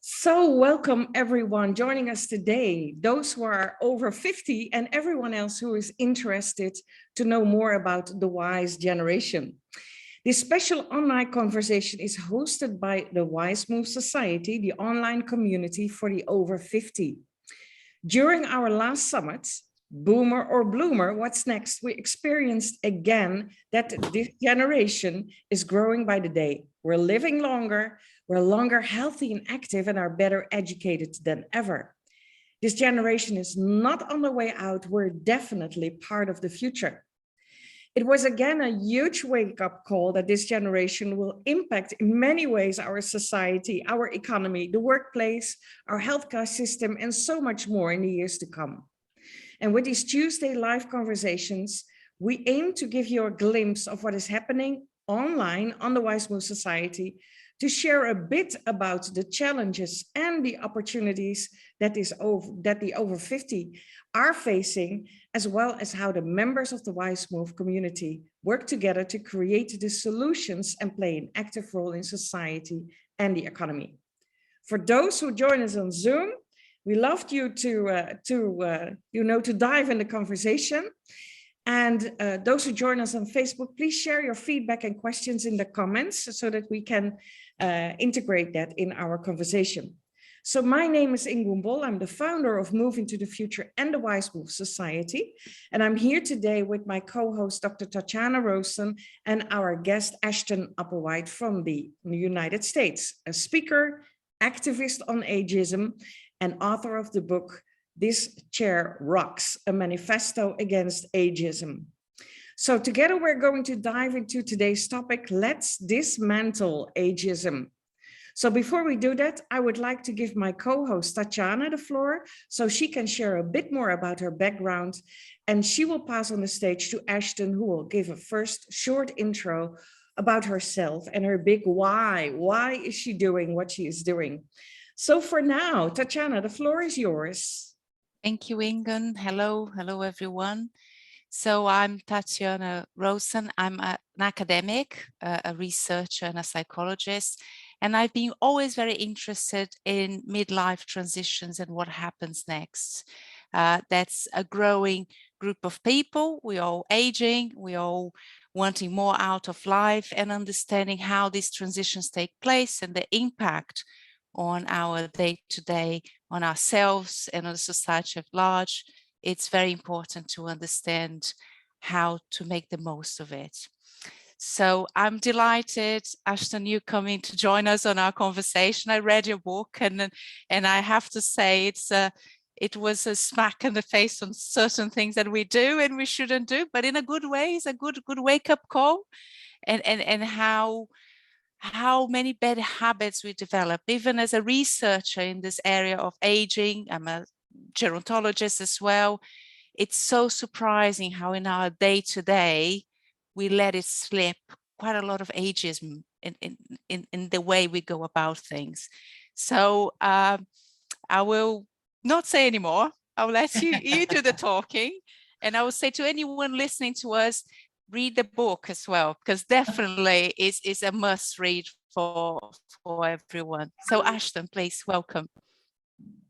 So welcome everyone joining us today, those who are over 50 and everyone else who is interested to know more about the Wize generation. This special online conversation is hosted by the Wize Move Society, the online community for the over 50. During our last summit, Boomer or Bloomer, what's next? We experienced again that this generation is growing by the day. We're living longer, we're longer healthy and active, and are better educated than ever. This generation is not on the way out. We're definitely part of the future. It was again a huge wake-up call that this generation will impact in many ways our society, our economy, the workplace, our healthcare system, and so much more in the years to come. And with these Tuesday live conversations, we aim to give you a glimpse of what is happening online on the Wize Move Society, to share a bit about the challenges and the opportunities that the over 50 are facing, as well as how the members of the Wize Move community work together to create the solutions and play an active role in society and the economy. For those who join us on Zoom, we loved you to dive in the conversation. And those who join us on Facebook, please share your feedback and questions in the comments so that we can integrate that in our conversation. So my name is Ingun. I'm the founder of Moving to the Future and the Wize Move Society. And I'm here today with my co-host, Dr. Tatiana Rowson, and our guest, Ashton Applewhite from the United States, a speaker, activist on ageism, and author of the book, This Chair Rocks, a Manifesto against ageism. So together we're going to dive into today's topic, let's dismantle ageism. So before we do that, I would like to give my co-host Tatiana the floor so she can share a bit more about her background, and she will pass on the stage to Ashton, who will give a first short intro about herself and her big why. Why is she doing what she is doing? So for now, Tatiana, the floor is yours. Thank you, Ingun. Hello, everyone. So I'm Tatiana Rowson. I'm an academic, a researcher and a psychologist, and I've been always very interested in midlife transitions and what happens next. That's a growing group of people. We're all aging, we're all wanting more out of life, and understanding how these transitions take place and the impact on our day-to-day, on ourselves and on the society at large. It's very important to understand how to make the most of it. So I'm delighted, Ashton, you coming to join us on our conversation. I read your book, and I have to say it was a smack in the face on certain things that we do and we shouldn't do, but in a good way. It's a good wake-up call, and how many bad habits we develop. Even as a researcher in this area of aging, I'm a gerontologist as well. It's so surprising how in our day-to-day, we let it slip quite a lot of ageism in the way we go about things. So I will not say anymore. I'll let you do the talking. And I will say to anyone listening to us, read the book as well, because definitely is a must read for everyone. So Ashton, please, welcome.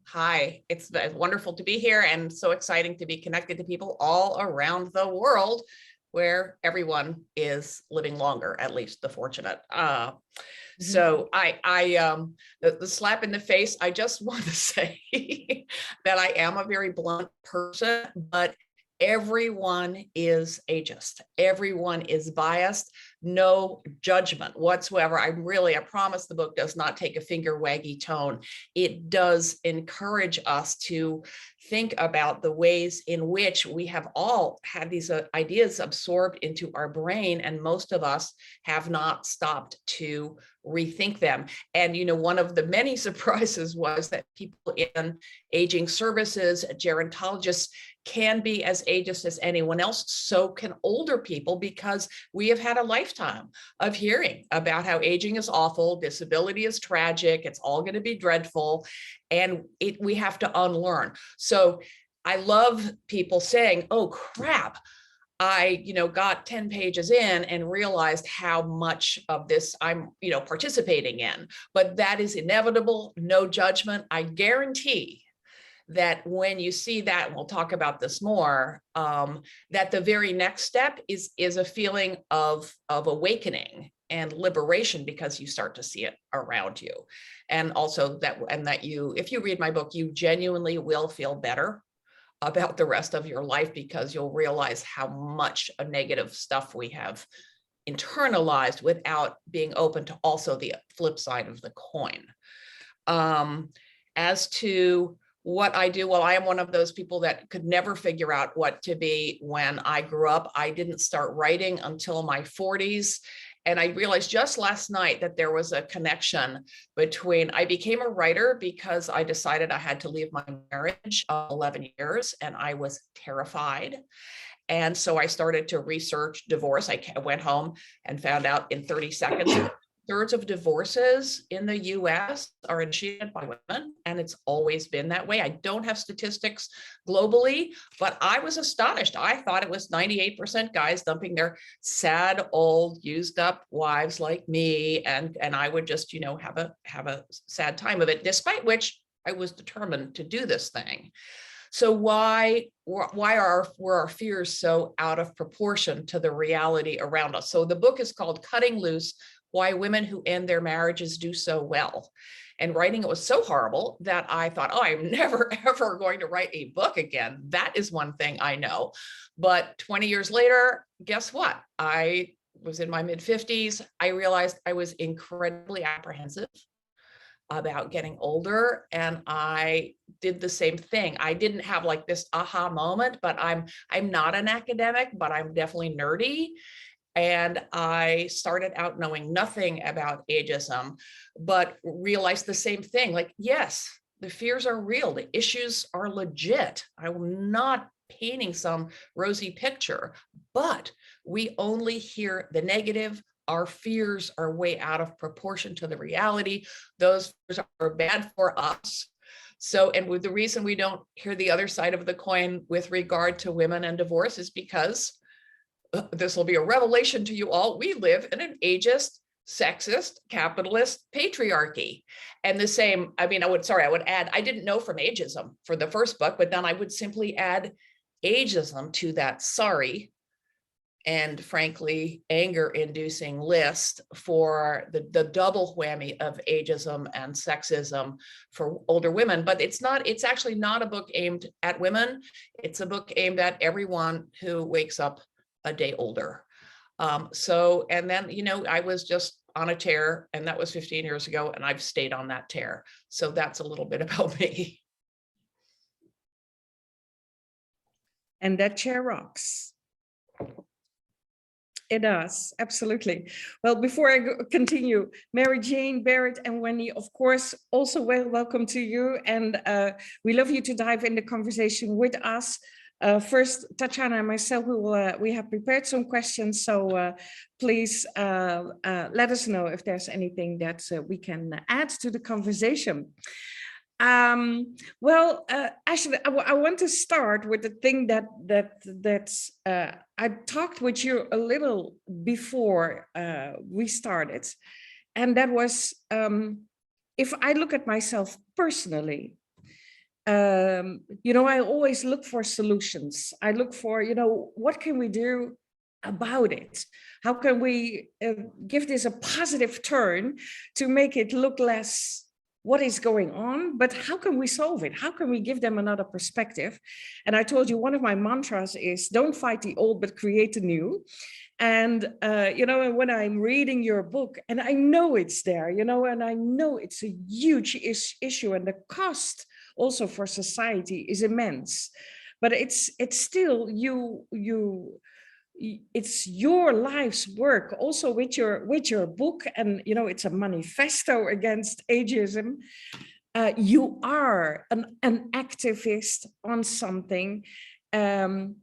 Hi, it's wonderful to be here and so exciting to be connected to people all around the world where everyone is living longer, at least the fortunate. So the slap in the face, I just want to say that I am a very blunt person, but everyone is ageist. Everyone is biased. No judgment whatsoever. I promise the book does not take a finger waggy tone. It does encourage us to think about the ways in which we have all had these ideas absorbed into our brain, and most of us have not stopped to rethink them. And, one of the many surprises was that people in aging services, gerontologists, can be as ageist as anyone else. So can older people, because we have had a lifetime of hearing about how aging is awful, disability is tragic, it's all going to be dreadful, and we have to unlearn. So I love people saying, oh crap, I, got 10 pages in and realized how much of this I'm, participating in, but that is inevitable, no judgment. I guarantee that when you see that, and we'll talk about this more, that the very next step is a feeling of awakening and liberation, because you start to see it around you. And also that you, if you read my book, you genuinely will feel better about the rest of your life, because you'll realize how much negative stuff we have internalized without being open to also the flip side of the coin. As to what I do, well, I am one of those people that could never figure out what to be when I grew up. I didn't start writing until my 40s. And I realized just last night that there was a connection between, I became a writer because I decided I had to leave my marriage of 11 years, and I was terrified. And so I started to research divorce. I went home and found out in 30 seconds, 2/3 of divorces in the US are initiated by women, and it's always been that way. I don't have statistics globally, but I was astonished. I thought it was 98% guys dumping their sad, old, used up wives like me, and I would just, have a sad time of it, despite which I was determined to do this thing. So why were our fears so out of proportion to the reality around us? So the book is called Cutting Loose: Why Women Who End Their Marriages Do So Well. And writing it was so horrible that I thought, oh, I'm never, ever going to write a book again. That is one thing I know. But 20 years later, guess what? I was in my mid-50s. I realized I was incredibly apprehensive about getting older, and I did the same thing. I didn't have like this aha moment, but I'm not an academic, but I'm definitely nerdy. And I started out knowing nothing about ageism, but realized the same thing. Like, yes, the fears are real. The issues are legit. I'm not painting some rosy picture, but we only hear the negative. Our fears are way out of proportion to the reality. Those fears are bad for us. So, and with the reason we don't hear the other side of the coin with regard to women and divorce is because this will be a revelation to you all. We live in an ageist, sexist, capitalist patriarchy. And the same, I would add, I didn't know from ageism for the first book, but then I would simply add ageism to that sorry and frankly anger-inducing list for the double whammy of ageism and sexism for older women. But it's actually not a book aimed at women. It's a book aimed at everyone who wakes up a day older. And then, I was just on a tear, and that was 15 years ago, and I've stayed on that tear. So that's a little bit about me. And that chair rocks. It does, absolutely. Well, before I continue, Mary Jane, Barrett, and Wendy, of course, also welcome to you. And we love you to dive in the conversation with us. First, Tatiana and myself, we have prepared some questions. So please let us know if there's anything that we can add to the conversation. Well, Ashton, I want to start with the thing that I talked with you a little before we started, and that was if I look at myself personally, I always look for solutions. I look for, what can we do about it? How can we give this a positive turn to make it look less what is going on, but how can we solve it? How can we give them another perspective? And I told you one of my mantras is don't fight the old, but create the new. And, and when I'm reading your book, and I know it's there, and I know it's a huge issue, and the cost also for society is immense, but it's still it's your life's work also with your book, and it's a manifesto against ageism. You are an activist on something, and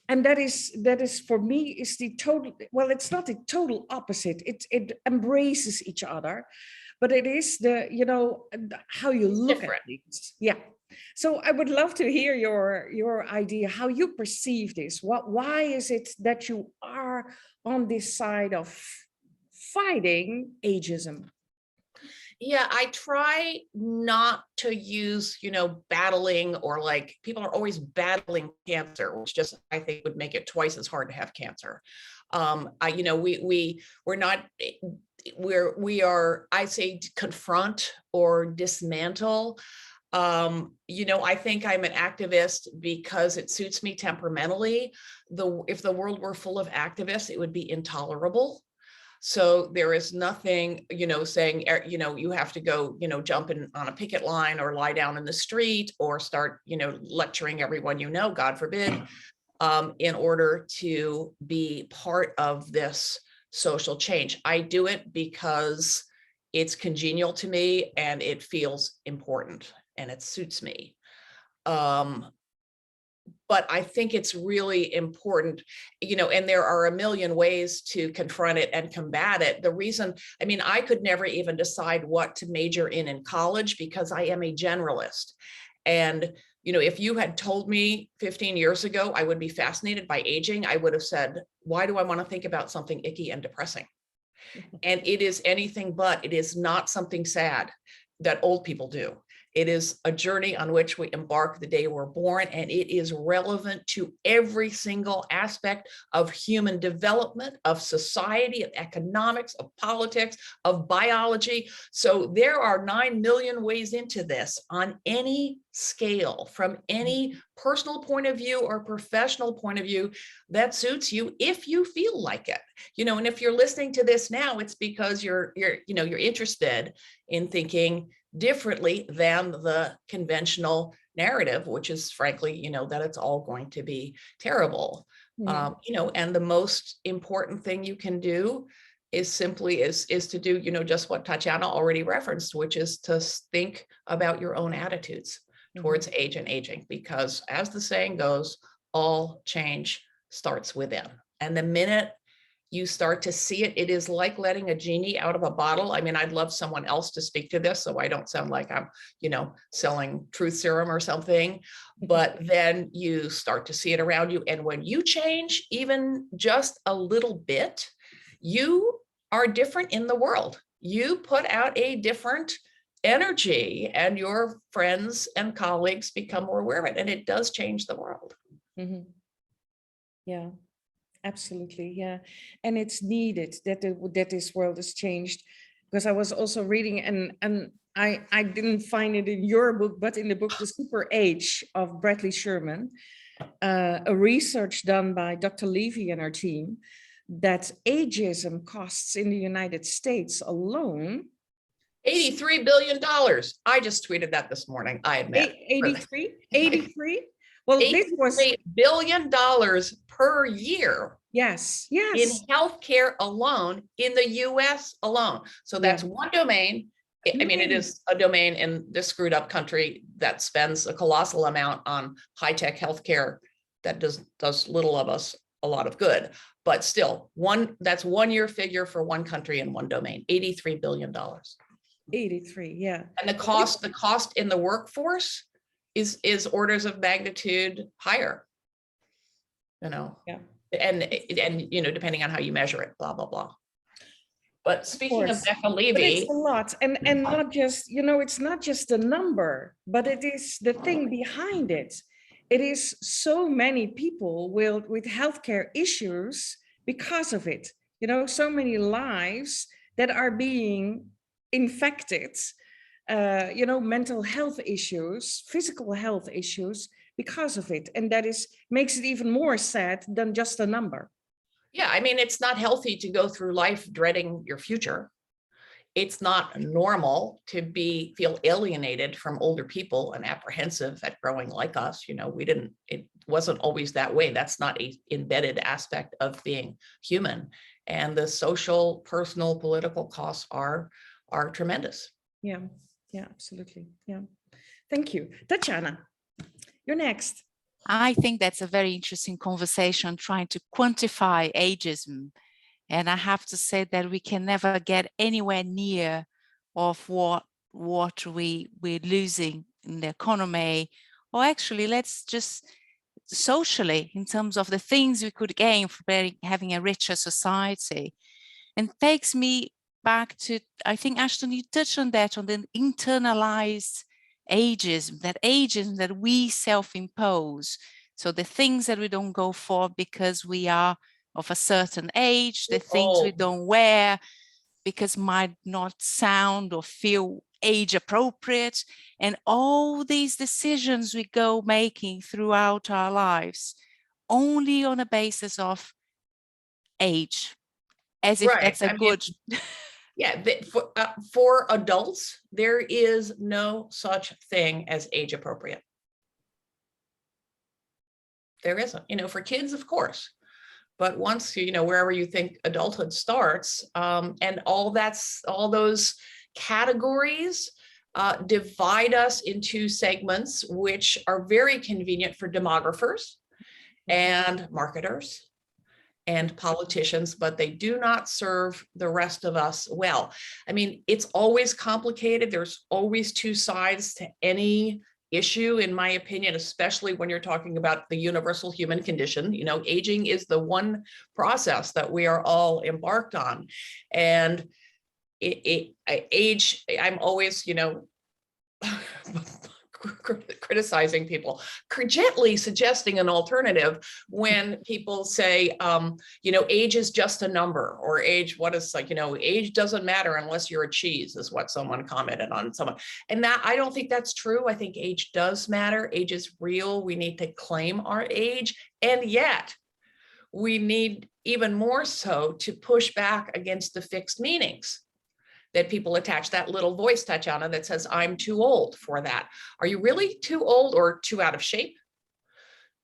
that is for me is the total, well, it's not the total opposite. It embraces each other, but it is the how you look at things. Yeah. So I would love to hear your idea, how you perceive this. Why is it that you are on this side of fighting ageism? Yeah, I try not to use, battling, or like people are always battling cancer, which just I think would make it twice as hard to have cancer. We're not, we are, I say, confront or dismantle. I think I'm an activist because it suits me temperamentally. If the world were full of activists, it would be intolerable. So there is nothing, saying, you have to go, jump in on a picket line or lie down in the street or start, lecturing everyone, God forbid, in order to be part of this social change. I do it because it's congenial to me and it feels important and it suits me. But I think it's really important, and there are a million ways to confront it and combat it. The reason, I could never even decide what to major in college because I am a generalist. And, if you had told me 15 years ago I would be fascinated by aging, I would have said, why do I want to think about something icky and depressing? And it is anything but. It is not something sad that old people do. It is a journey on which we embark the day we're born, and it is relevant to every single aspect of human development, of society, of economics, of politics, of biology. So there are 9 million ways into this on any scale, from any personal point of view or professional point of view that suits you, if you feel like it. And if you're listening to this now, it's because you're interested in thinking differently than the conventional narrative, which is frankly, that it's all going to be terrible. And the most important thing you can do is simply is to do, just what Tatiana already referenced, which is to think about your own attitudes towards age and aging, because as the saying goes, all change starts within. And the minute you start to see it, it is like letting a genie out of a bottle. I'd love someone else to speak to this so I don't sound like I'm, selling truth serum or something, but then you start to see it around you. And when you change even just a little bit, you are different in the world. You put out a different energy and your friends and colleagues become more aware of it, and it does change the world. Yeah. Absolutely, yeah, and it's needed that this world is changed, because I was also reading, and I didn't find it in your book, but in the book The Super Age of Bradley Sherman, a research done by Dr. Levy and her team, that ageism costs in the United States alone $83 billion. I just tweeted that this morning, I admit. 83? Well, this was $83 billion per year. Yes. In healthcare alone, in the US alone. So that's one domain. It is a domain in this screwed up country that spends a colossal amount on high-tech healthcare that does little of us a lot of good. But still, that's 1 year figure for one country in one domain, $83 billion. 83, yeah. And the cost in the workforce is orders of magnitude higher, Yeah. And depending on how you measure it, blah, blah, blah. But speaking of Becca Levy, it's a lot, and not just, it's not just the number, but it is the thing behind it. It is so many people with healthcare issues because of it. So many lives that are being infected, mental health issues, physical health issues because of it. And that makes it even more sad than just a number. Yeah, it's not healthy to go through life dreading your future. It's not normal to feel alienated from older people and apprehensive at growing like us. It wasn't always that way. That's not an embedded aspect of being human. And the social, personal, political costs are tremendous. Yeah, absolutely. Yeah. Thank you. Tatiana, you're next. I think that's a very interesting conversation, trying to quantify ageism. And I have to say that we can never get anywhere near of what we're losing in the economy, or actually let's just socially, in terms of the things we could gain from having a richer society. And takes me back to, I think, Ashton, you touched on that, on the internalized ageism, that we self-impose. So the things that we don't go for because we are of a certain age, the things we don't wear because might not sound or feel age appropriate, and all these decisions we go making throughout our lives only on a basis of age, as if that's a good. Yeah, for adults, there is no such thing as age appropriate. There isn't, for kids, of course. But once, wherever you think adulthood starts, and all those categories divide us into segments, which are very convenient for demographers and marketers and politicians, but they do not serve the rest of us well. I mean, it's always complicated. There's always two sides to any issue, in my opinion, especially when you're talking about the universal human condition. Aging is the one process that we are all embarked on. And age, I'm always, criticizing people, gently suggesting an alternative when people say, age is just a number, or age, age doesn't matter unless you're a cheese, is what someone commented on someone. And that, I don't think that's true. I think age does matter. Age is real. We need to claim our age. And yet we need even more so to push back against the fixed meanings that people attach, that little voice, Tatiana, that says, I'm too old for that. Are you really too old, or too out of shape,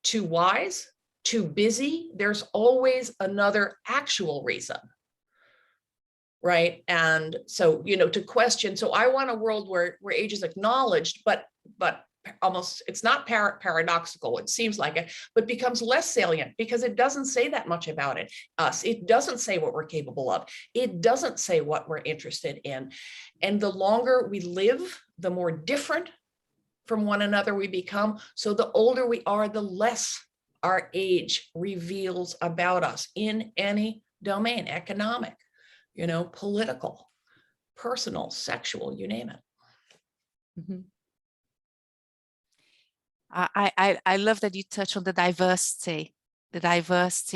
too wise, too busy? There's always another actual reason, right? And so, to question, so I want a world where age is acknowledged, but almost, it's not paradoxical, it seems like it, but becomes less salient because it doesn't say that much about us. It doesn't say what we're capable of. It doesn't say what we're interested in. And the longer we live, the more different from one another we become. So the older we are, the less our age reveals about us in any domain: economic, political, personal, sexual, you name it. Mm-hmm. I love that you touch on the diversity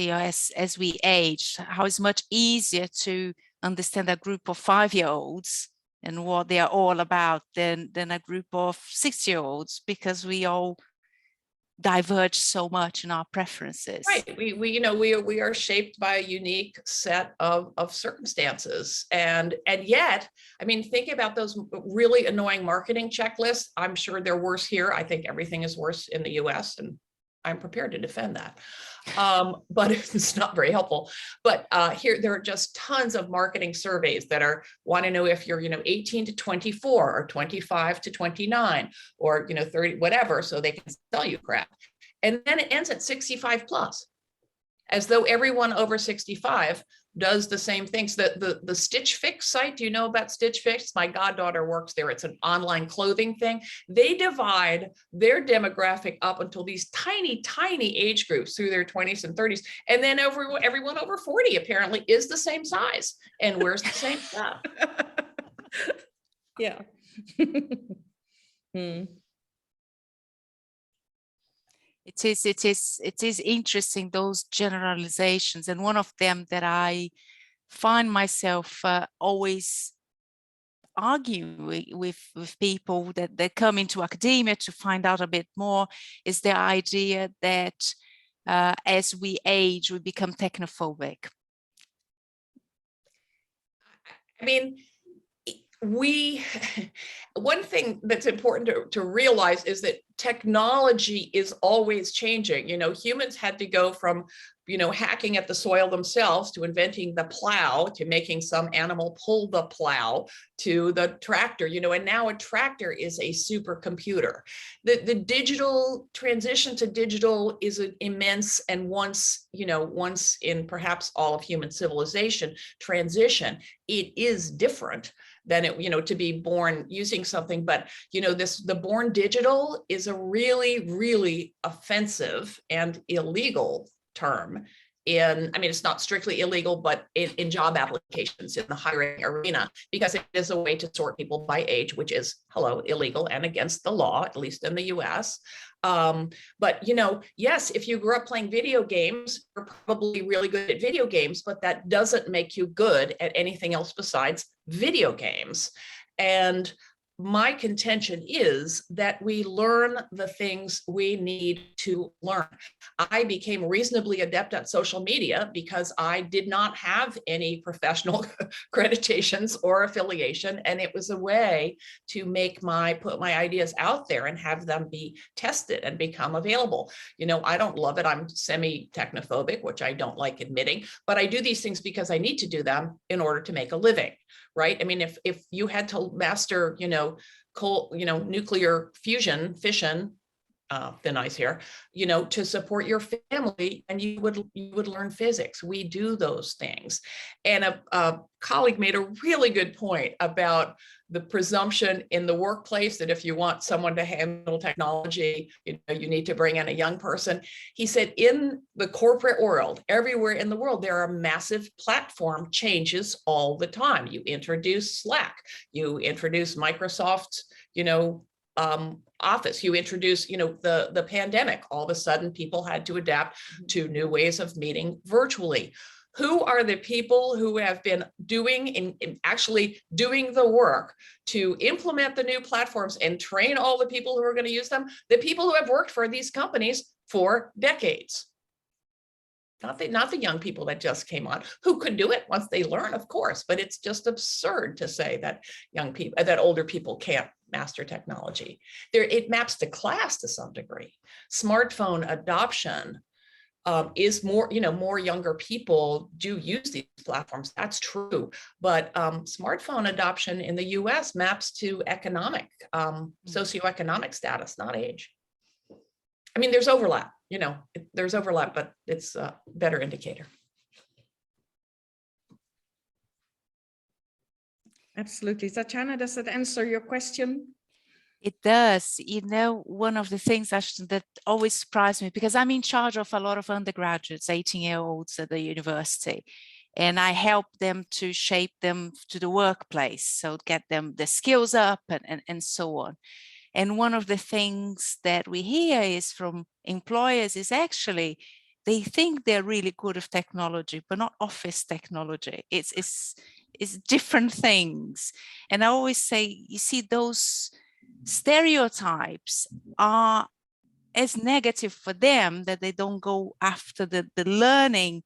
as we age, how it's much easier to understand a group of 5-year-olds and what they are all about than a group of 6-year-olds, because we all diverge so much in our preferences. Right. We are shaped by a unique set of circumstances. And yet, I mean, think about those really annoying marketing checklists. I'm sure they're worse here. I think everything is worse in the US, and I'm prepared to defend that. But it's not very helpful. But here, there are just tons of marketing surveys that want to know if you're, 18 to 24 or 25 to 29 or, 30, whatever, so they can sell you crap. And then it ends at 65 plus, as though everyone over 65 does the same things. The Stitch Fix site, do you know about Stitch Fix? My goddaughter works there. It's an online clothing thing. They divide their demographic up until these tiny, tiny age groups through their 20s and 30s. And then everyone over 40 apparently is the same size and wears the same stuff. Yeah. It is interesting, those generalizations, and one of them that I find myself always arguing with people that come into academia to find out a bit more is the idea that as we age, we become technophobic. I mean, one thing that's important to realize is that technology is always changing. Humans had to go from, hacking at the soil themselves to inventing the plow, to making some animal pull the plow, to the tractor, and now a tractor is a supercomputer. The digital transition to digital is an immense and once in perhaps all of human civilization transition. It is different than it, to be born using something, but the born digital is a really, really offensive and illegal term it's not strictly illegal, but in job applications in the hiring arena, because it is a way to sort people by age, which is, illegal and against the law, at least in the US. But yes, if you grew up playing video games, you're probably really good at video games, but that doesn't make you good at anything else besides video games. And my contention is that we learn the things we need to learn. I became reasonably adept at social media because I did not have any professional accreditations or affiliation. And it was a way to put my ideas out there and have them be tested and become available. I don't love it. I'm semi-technophobic, which I don't like admitting, but I do these things because I need to do them in order to make a living. Right? If you had to master, nuclear fusion, fission, thin ice here, to support your family, and you would learn physics. We do those things. And a colleague made a really good point about the presumption in the workplace that if you want someone to handle technology, you need to bring in a young person. He said, in the corporate world, everywhere in the world, there are massive platform changes all the time. You introduce Slack, you introduce Microsoft, Office, you introduce, the pandemic. All of a sudden, people had to adapt to new ways of meeting virtually. Who are the people who have been actually doing the work to implement the new platforms and train all the people who are going to use them? The people who have worked for these companies for decades. Not the young people that just came on, who could do it once they learn, of course, but it's just absurd to say that older people can't master technology. It maps to class to some degree. Smartphone adoption is more, more younger people do use these platforms. That's true. But smartphone adoption in the US maps to socioeconomic status, not age. There's overlap, there's overlap, but it's a better indicator. Absolutely. Tatiana, does that answer your question? It does. One of the things, Ashton, that always surprised me, because I'm in charge of a lot of undergraduates, 18-year-olds at the university, and I help them to shape them to the workplace, so get them the skills up and so on. And one of the things that we hear is from employers is actually they think they're really good at technology, but not office technology. It's different things. And I always say, you see, those stereotypes are as negative for them that they don't go after the learning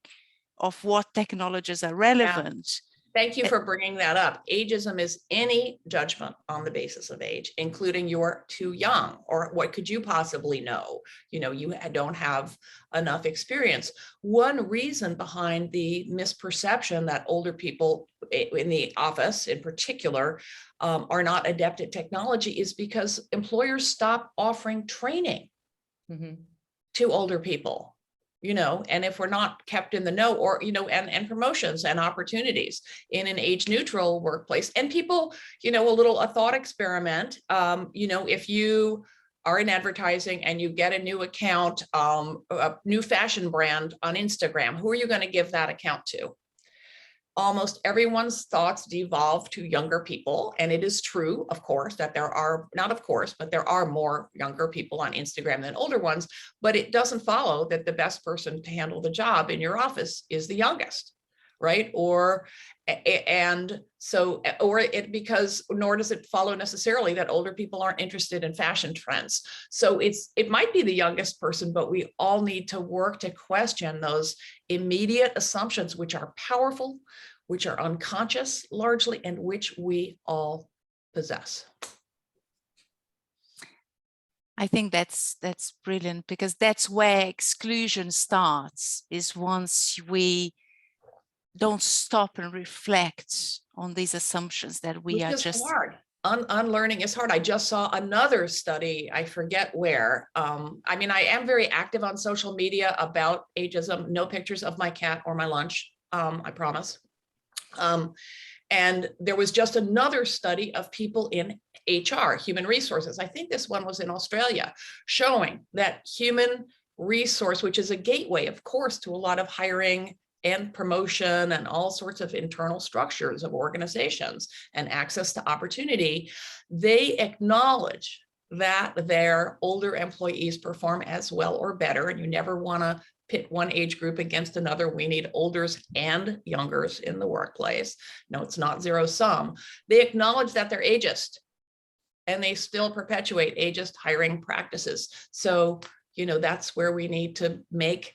of what technologies are relevant. Yeah. Thank you for bringing that up. Ageism is any judgment on the basis of age, including you're too young, or what could you possibly know? You don't have enough experience. One reason behind the misperception that older people in the office in particular are not adept at technology is because employers stop offering training to older people. And if we're not kept in the know, or, and promotions and opportunities in an age neutral workplace, and people, a thought experiment, if you are in advertising and you get a new account, a new fashion brand on Instagram, who are you going to give that account to? Almost everyone's thoughts devolve to younger people. And it is true, of course, that there are more younger people on Instagram than older ones, but it doesn't follow that the best person to handle the job in your office is the youngest, right? Nor does it follow necessarily that older people aren't interested in fashion trends. So it might be the youngest person, but we all need to work to question those immediate assumptions, which are powerful, which are unconscious largely, and which we all possess. I think that's brilliant, because that's where exclusion starts, is once we don't stop and reflect on these assumptions that we Which are is just hard. Unlearning is hard. I just saw another study, I forget where. I mean, I am very active on social media about ageism. No pictures of my cat or my lunch, I promise. And there was just another study of people in HR, human resources. I think this one was in Australia, showing that human resource, which is a gateway, of course, to a lot of hiring and promotion and all sorts of internal structures of organizations and access to opportunity, they acknowledge that their older employees perform as well or better. And you never want to pit one age group against another. We need olders and youngers in the workplace. No, it's not zero sum. They acknowledge that they're ageist, and they still perpetuate ageist hiring practices. So, you know, that's where we need to make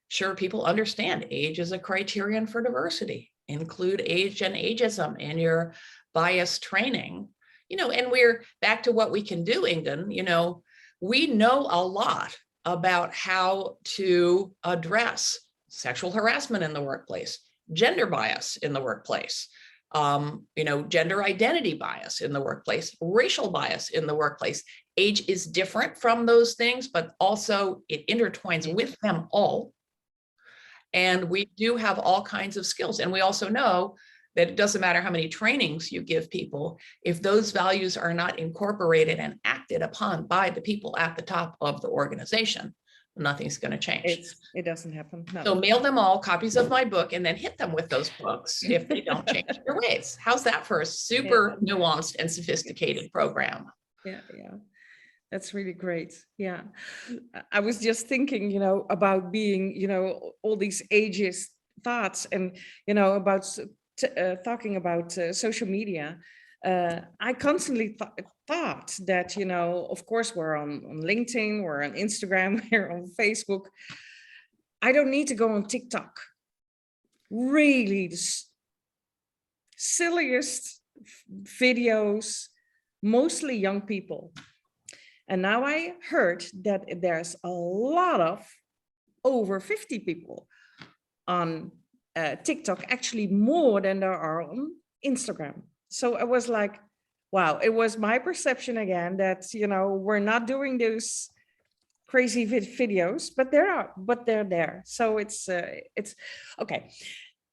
sure people understand age is a criterion for diversity. Include age and ageism in your bias training. You know, and we're back to what we can do, Ingun. You know, we know a lot about how to address sexual harassment in the workplace, gender bias in the workplace, you know, gender identity bias in the workplace, racial bias in the workplace. Age is different from those things, but also it intertwines with them all. And we do have all kinds of skills. And we also know that it doesn't matter how many trainings you give people, if those values are not incorporated and acted upon by the people at the top of the organization, nothing's going to change. It doesn't happen. No. So mail them all copies of my book and then hit them with those books if they don't change their ways. How's that for a super nuanced and sophisticated program? Yeah. That's really great. Yeah. I was just thinking, you know, about being, you know, all these ageist thoughts and, you know, about talking about social media. I constantly thought that, you know, of course, we're on LinkedIn, we're on Instagram, we're on Facebook. I don't need to go on TikTok. Really, the silliest videos, mostly young people. And now I heard that there's a lot of over 50 people on TikTok, actually more than there are on Instagram. So I was like, wow, it was my perception again that, you know, we're not doing those crazy videos, but they're there. So it's okay.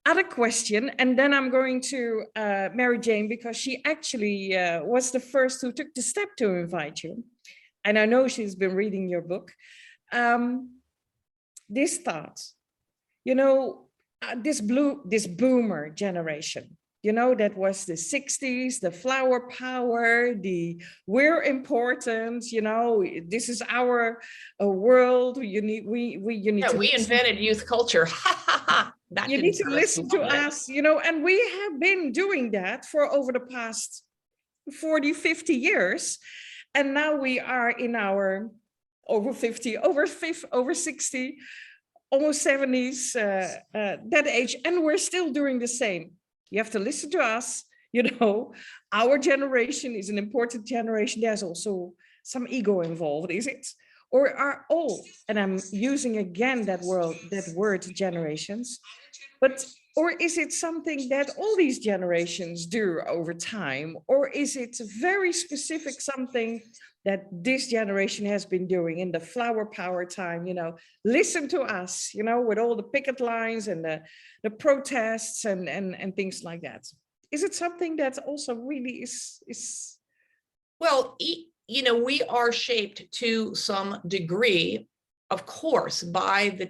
Other question, and then I'm going to Mary Jane, because she actually was the first who took the step to invite you. And I know she's been reading your book. This thought, you know, this boomer generation, you know, that was the 60s, the flower power, we're important, you know, this is our world. We invented youth culture. You need to listen to us, you know, and we have been doing that for over the past 40, 50 years. And now we are in our over 50, over 60, almost 70s, that age, and we're still doing the same. You have to listen to us. You know, our generation is an important generation. There's also some ego involved, is it? Or are all, and I'm using again that word generations, but or is it something that all these generations do over time? Or is it very specific something that this generation has been doing in the flower power time? You know, listen to us, you know, with all the picket lines and the protests and things like that. Is it something that also really is? Well, you know, we are shaped to some degree, of course, by the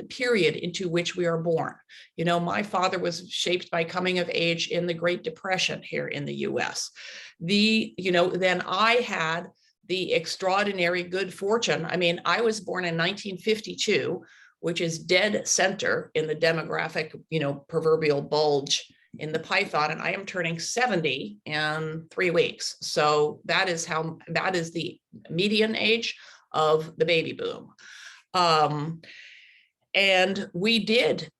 period into which we are born. You know, my father was shaped by coming of age in the Great Depression here in the US. Then I had the extraordinary good fortune. I mean, I was born in 1952, which is dead center in the demographic, you know, proverbial bulge in the Python, and I am turning 70 in 3 weeks. So that is the median age of the baby boom. And we did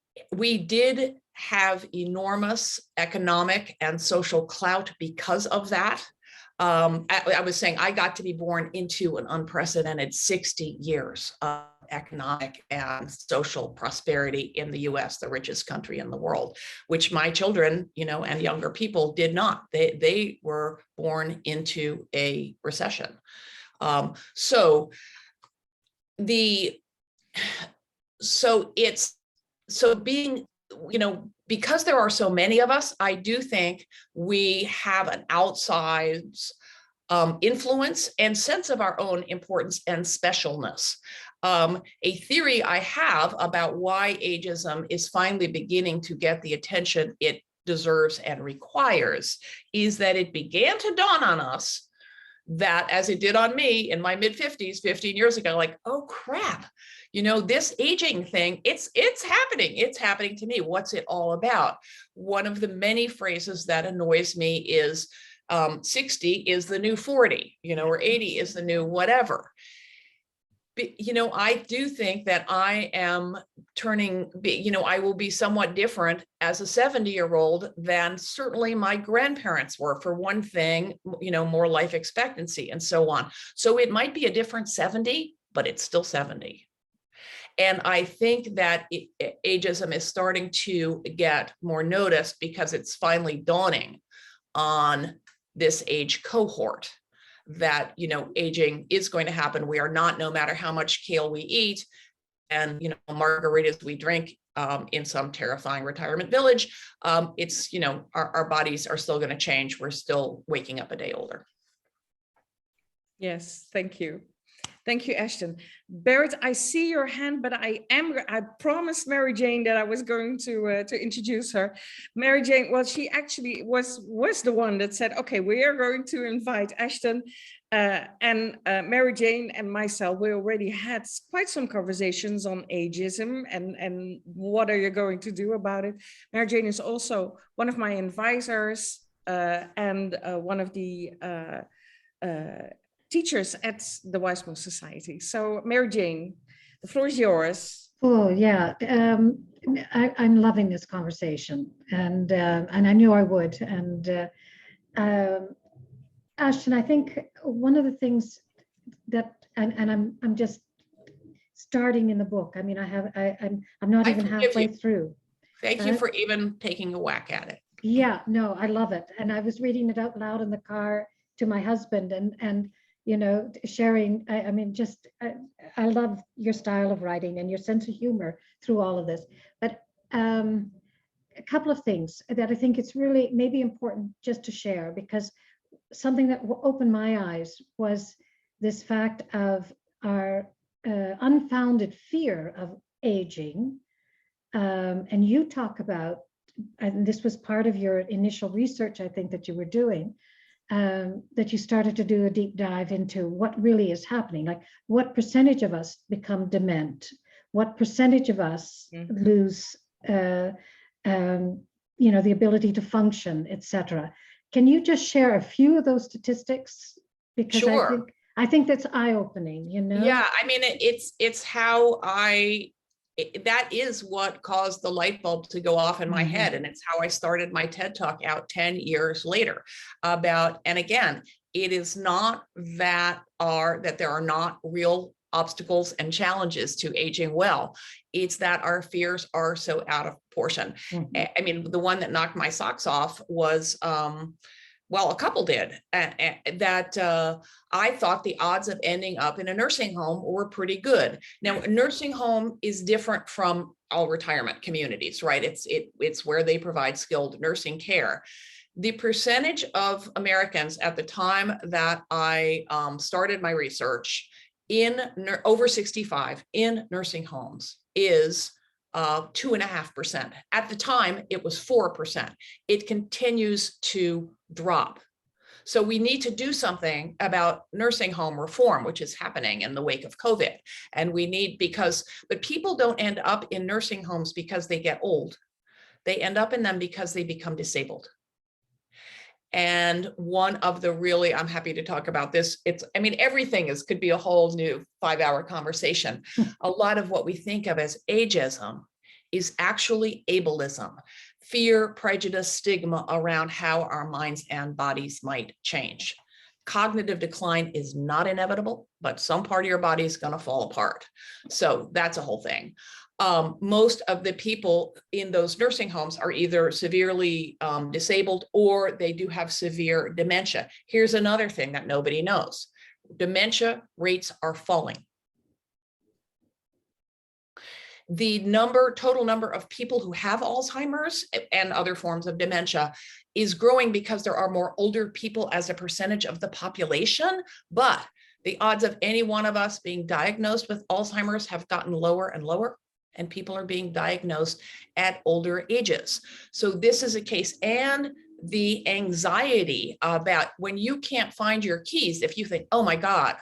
have enormous economic and social clout because of that. I was saying I got to be born into an unprecedented 60 years of economic and social prosperity in the US, the richest country in the world, which my children, and younger people did not. They were born into a recession. Because there are so many of us, I do think we have an outsized influence and sense of our own importance and specialness. A theory I have about why ageism is finally beginning to get the attention it deserves and requires is that it began to dawn on us that, as it did on me in my mid-50s, 15 years ago, like, oh crap, this aging thing, it's happening to me. What's it all about? One of the many phrases that annoys me is 60 is the new 40, or 80 is the new whatever. But, I do think that I am I will be somewhat different as a 70-year-old than certainly my grandparents were, for one thing, more life expectancy and so on. So it might be a different 70, but it's still 70. And I think that ageism is starting to get more noticed because it's finally dawning on this age cohort that, aging is going to happen. We are not, no matter how much kale we eat and, margaritas we drink in some terrifying retirement village, it's, our bodies are still going to change. We're still waking up a day older. Yes, thank you. Thank you, Ashton. Barrett, I see your hand, but I promised Mary Jane that I was going to introduce her. Mary Jane, well, she actually was the one that said, okay, we are going to invite Ashton, and Mary Jane and myself. We already had quite some conversations on ageism and what are you going to do about it. Mary Jane is also one of my advisors and one of the teachers at the Wize Move Society. So Mary Jane, the floor is yours. Oh yeah, I'm loving this conversation, and I knew I would. And Ashton, I think one of the things that, and I'm just starting in the book. I mean, I'm not even halfway through. Thank you for even taking a whack at it. Yeah, no, I love it, and I was reading it out loud in the car to my husband, and sharing. I love your style of writing and your sense of humor through all of this. But a couple of things that I think it's really maybe important just to share, because something that opened my eyes was this fact of our unfounded fear of aging. And you talk about, and this was part of your initial research, I think, that you were doing, that you started to do a deep dive into what really is happening, like what percentage of us become dement, what percentage of us lose, the ability to function, etc. Can you just share a few of those statistics? Because sure. I think that's eye-opening, Yeah, I mean, it's how that is what caused the light bulb to go off in my head. And it's how I started my TED Talk out 10 years later about, and again, it is not that there are not real obstacles and challenges to aging well. It's that our fears are so out of proportion. I mean, the one that knocked my socks off was, well, a couple did, that I thought the odds of ending up in a nursing home were pretty good. Now, a nursing home is different from all retirement communities, right? It's where they provide skilled nursing care. The percentage of Americans at the time that I started my research in over 65 in nursing homes is 2.5%. At the time, it was 4%. It continues to drop. So we need to do something about nursing home reform, which is happening in the wake of COVID. And we need, but people don't end up in nursing homes because they get old. They end up in them because they become disabled. And one of the really, I'm happy to talk about this. Everything could be a whole new 5-hour conversation. A lot of what we think of as ageism is actually ableism, fear, prejudice, stigma around how our minds and bodies might change. cognitive decline is not inevitable, but some part of your body is going to fall apart. So that's a whole thing. Most of the people in those nursing homes are either severely disabled or they do have severe dementia. Here's another thing that nobody knows. Dementia rates are falling. The total number of people who have Alzheimer's and other forms of dementia is growing because there are more older people as a percentage of the population, but the odds of any one of us being diagnosed with Alzheimer's have gotten lower and lower, and people are being diagnosed at older ages. So this is a case, and the anxiety about when you can't find your keys, if you think, oh my God,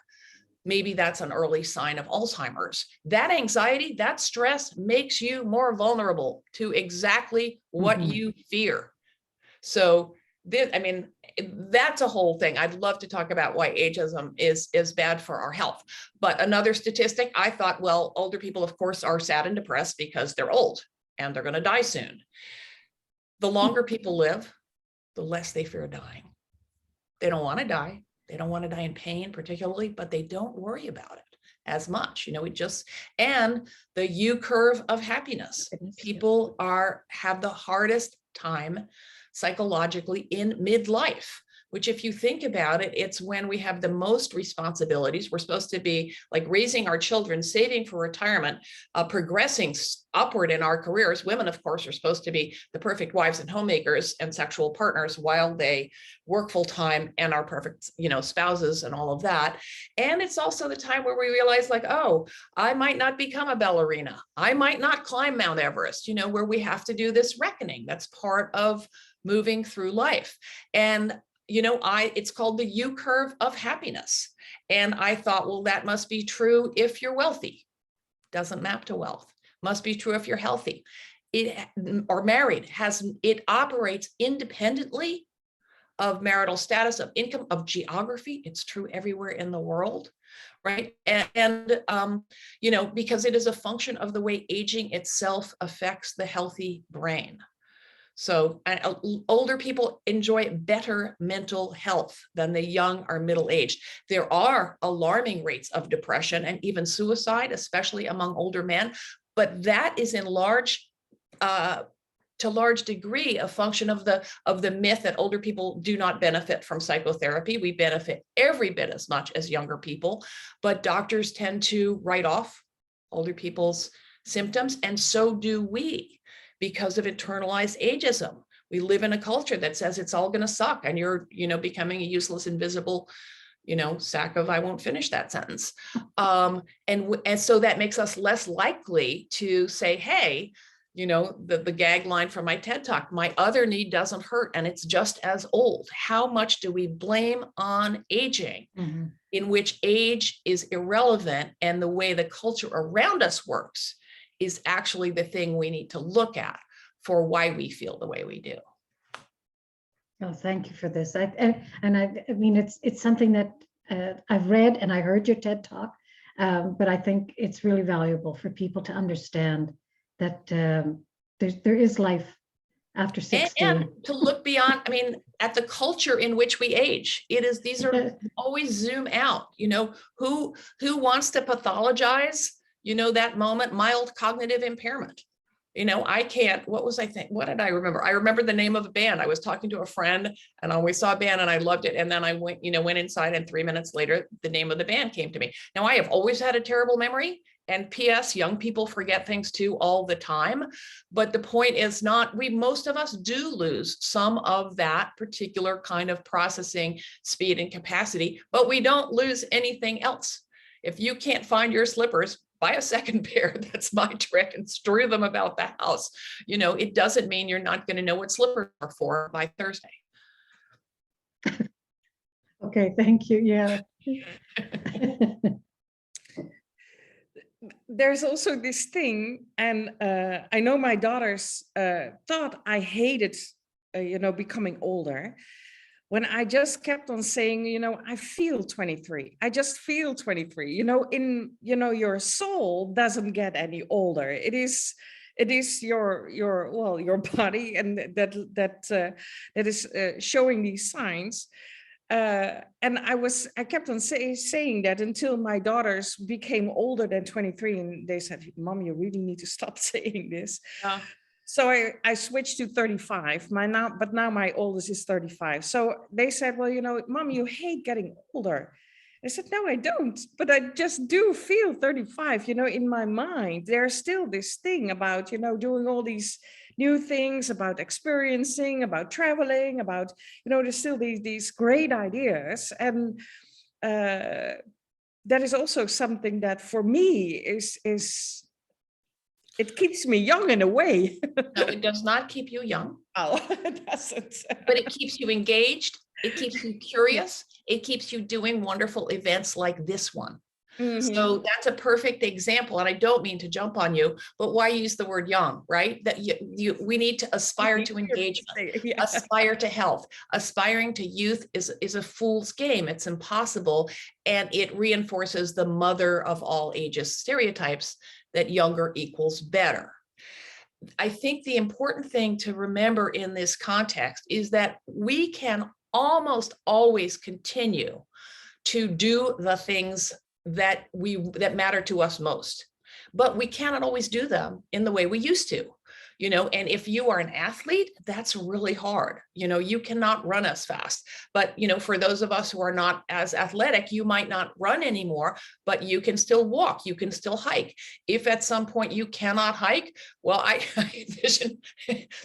maybe that's an early sign of Alzheimer's. That anxiety, that stress makes you more vulnerable to exactly what you fear. So this, I mean, that's a whole thing. I'd love to talk about why ageism is bad for our health. But another statistic, I thought, well, older people, of course, are sad and depressed because they're old and they're going to die soon. The longer people live, the less they fear dying. They don't want to die. They don't want to die in pain particularly, but they don't worry about it as much. You know, and the U curve of happiness. People have the hardest time psychologically in midlife, which if you think about it, it's when we have the most responsibilities. We're supposed to be like raising our children, saving for retirement, progressing upward in our careers. Women, of course, are supposed to be the perfect wives and homemakers and sexual partners while they work full time and are perfect, spouses and all of that. And it's also the time where we realize like, oh, I might not become a ballerina. I might not climb Mount Everest, where we have to do this reckoning. That's part of moving through life. And it's called the U curve of happiness. And I thought, well, that must be true if you're wealthy. Doesn't map to wealth. Must be true if you're healthy. Or married. It operates independently of marital status, of income, of geography. It's true everywhere in the world, right? And because it is a function of the way aging itself affects the healthy brain. So older people enjoy better mental health than the young or middle-aged. There are alarming rates of depression and even suicide, especially among older men, but that is in large degree a function of the myth that older people do not benefit from psychotherapy. We benefit every bit as much as younger people, but doctors tend to write off older people's symptoms, and so do we. Because of internalized ageism. We live in a culture that says it's all going to suck and you're, becoming a useless, invisible, sack of, I won't finish that sentence. And so that makes us less likely to say, hey, the gag line from my TED Talk, my other knee doesn't hurt and it's just as old. How much do we blame on aging, in which age is irrelevant and the way the culture around us works is actually the thing we need to look at for why we feel the way we do. Oh, thank you for this. I mean, it's something that I've read and I heard your TED Talk, but I think it's really valuable for people to understand that there is life after 60. And to look beyond, at the culture in which we age. These are always zoom out, who wants to pathologize that moment, mild cognitive impairment. I can't, what did I remember? I remember the name of a band. I was talking to a friend and I always saw a band and I loved it. And then I went inside and 3 minutes later, the name of the band came to me. Now I have always had a terrible memory, and PS, young people forget things too all the time. But the point is most of us do lose some of that particular kind of processing speed and capacity, but we don't lose anything else. If you can't find your slippers, buy a second pair. That's my trick, and strew them about the house. It doesn't mean you're not going to know what slippers are for by Thursday. Okay, thank you. Yeah. There's also this thing, and I know my daughters thought I hated, becoming older. When I just kept on saying, I feel 23. I just feel 23. Your soul doesn't get any older. It is your body, and that is showing these signs. and I kept on saying that until my daughters became older than 23, and they said, Mom, you really need to stop saying this. So I switched to 35. But now my oldest is 35. So they said, well, you know, Mom, you hate getting older. I said, no, I don't, but I just do feel 35, you know, in my mind. There's still this thing about, you know, doing all these new things, about experiencing, about traveling, about, you know, there's still these great ideas. And that is also something that for me is it keeps me young in a way. No, it does not keep you young. Oh, it doesn't. But it keeps you engaged. It keeps you curious. It keeps you doing wonderful events like this one. Mm-hmm. So that's a perfect example. And I don't mean to jump on you, but why use the word young, right? That we need to aspire to engagement, aspire to health. Aspiring to youth is a fool's game. It's impossible. And it reinforces the mother of all ages stereotypes that younger equals better. I think the important thing to remember in this context is that we can almost always continue to do the things that matter to us most, but we cannot always do them in the way we used to, you know. And if you are an athlete, that's really hard. You know, you cannot run as fast, but you know, for those of us who are not as athletic, you might not run anymore, but you can still walk, you can still hike. If at some point you cannot hike, well, I envision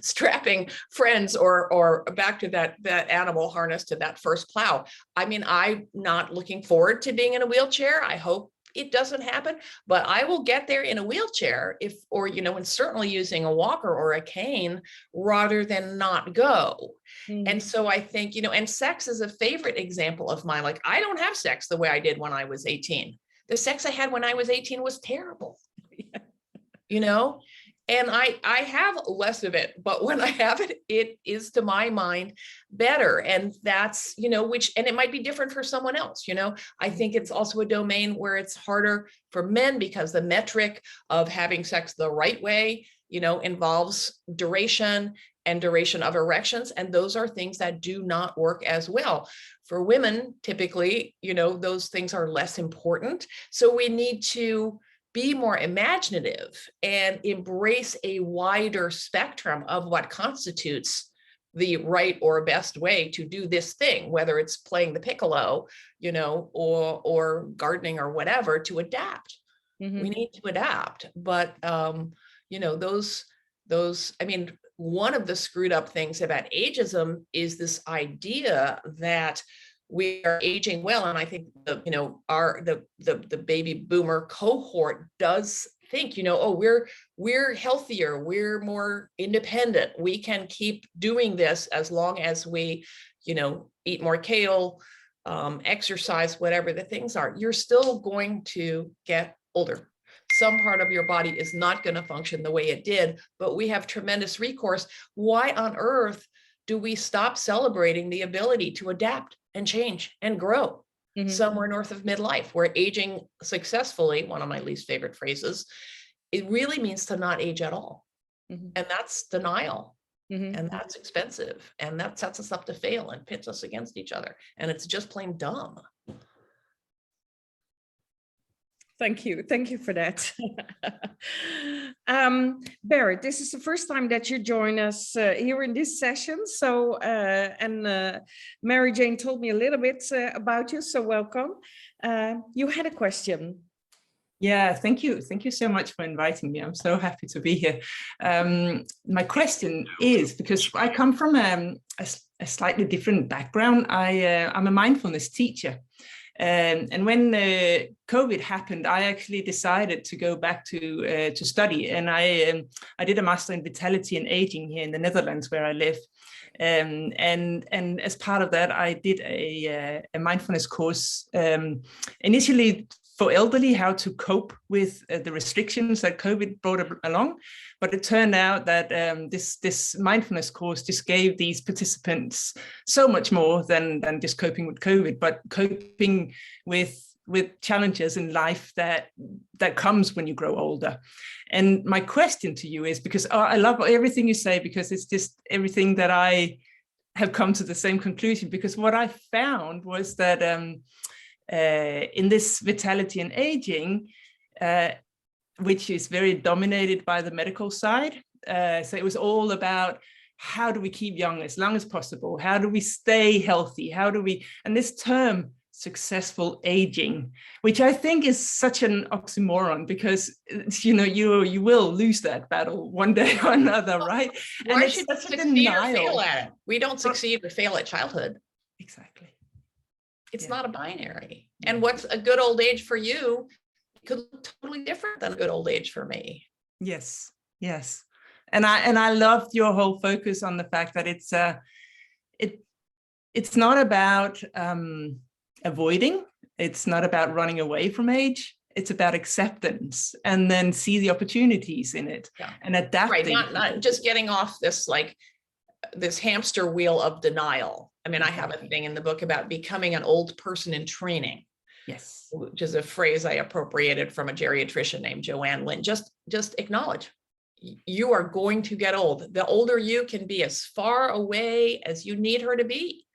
strapping friends or back to that animal harness to that first plow. I mean, I'm not looking forward to being in a wheelchair. I hope it doesn't happen, but I will get there in a wheelchair and certainly using a walker or a cane rather than not go. Mm-hmm. And so I think, and sex is a favorite example of mine. Like, I don't have sex the way I did when I was 18. The sex I had when I was 18 was terrible, and I have less of it, but when I have it, it is, to my mind, better. And that's, and it might be different for someone else. I think it's also a domain where it's harder for men because the metric of having sex the right way, involves duration and duration of erections. And those are things that do not work as well. For women, typically, those things are less important. So we need to be more imaginative and embrace a wider spectrum of what constitutes the right or best way to do this thing, whether it's playing the piccolo, or gardening or whatever, to adapt. Mm-hmm. We need to adapt. But, one of the screwed up things about ageism is this idea that we are aging well, and I think the baby boomer cohort does think, we're healthier, we're more independent, we can keep doing this as long as we, eat more kale, exercise, whatever the things are. You're still going to get older. Some part of your body is not going to function the way it did, but we have tremendous recourse. Why on earth do we stop celebrating the ability to adapt and change and grow? Mm-hmm. Somewhere north of midlife, where aging successfully, one of my least favorite phrases, it really means to not age at all. Mm-hmm. And that's denial. Mm-hmm. And that's expensive. And that sets us up to fail and pits us against each other. And it's just plain dumb. Thank you. Thank you for that. Barrett, this is the first time that you join us here in this session. So, Mary Jane told me a little bit about you, so welcome. You had a question. Yeah, thank you. Thank you so much for inviting me. I'm so happy to be here. My question is, because I come from a slightly different background. I'm a mindfulness teacher. And when COVID happened, I actually decided to go back to study, and I did a master in vitality and aging here in the Netherlands, where I live. And as part of that, I did a mindfulness course, initially for elderly, how to cope with the restrictions that COVID brought along. But it turned out that this mindfulness course just gave these participants so much more than just coping with COVID, but coping with challenges in life that comes when you grow older. And my question to you is, because I love everything you say, because it's just everything that I have come to the same conclusion, because what I found was that in this vitality and aging, which is very dominated by the medical side, so it was all about how do we keep young as long as possible? How do we stay healthy? How do we, and this term, successful aging, which I think is such an oxymoron, because you will lose that battle one day or another, right? Why and it's should such a succeed or denial. fail at it? We don't succeed or fail at childhood. Exactly. It's Yeah. not a binary. And what's a good old age for you could look totally different than a good old age for me. Yes, yes. And I loved your whole focus on the fact that it's not about avoiding, it's not about running away from age, it's about acceptance, and then see the opportunities in it, yeah, and adapting. Right, not just getting off this this hamster wheel of denial. I mean, exactly. I have a thing in the book about becoming an old person in training. Yes. Which is a phrase I appropriated from a geriatrician named Joanne Lynn. Just acknowledge you are going to get old. The older you can be as far away as you need her to be,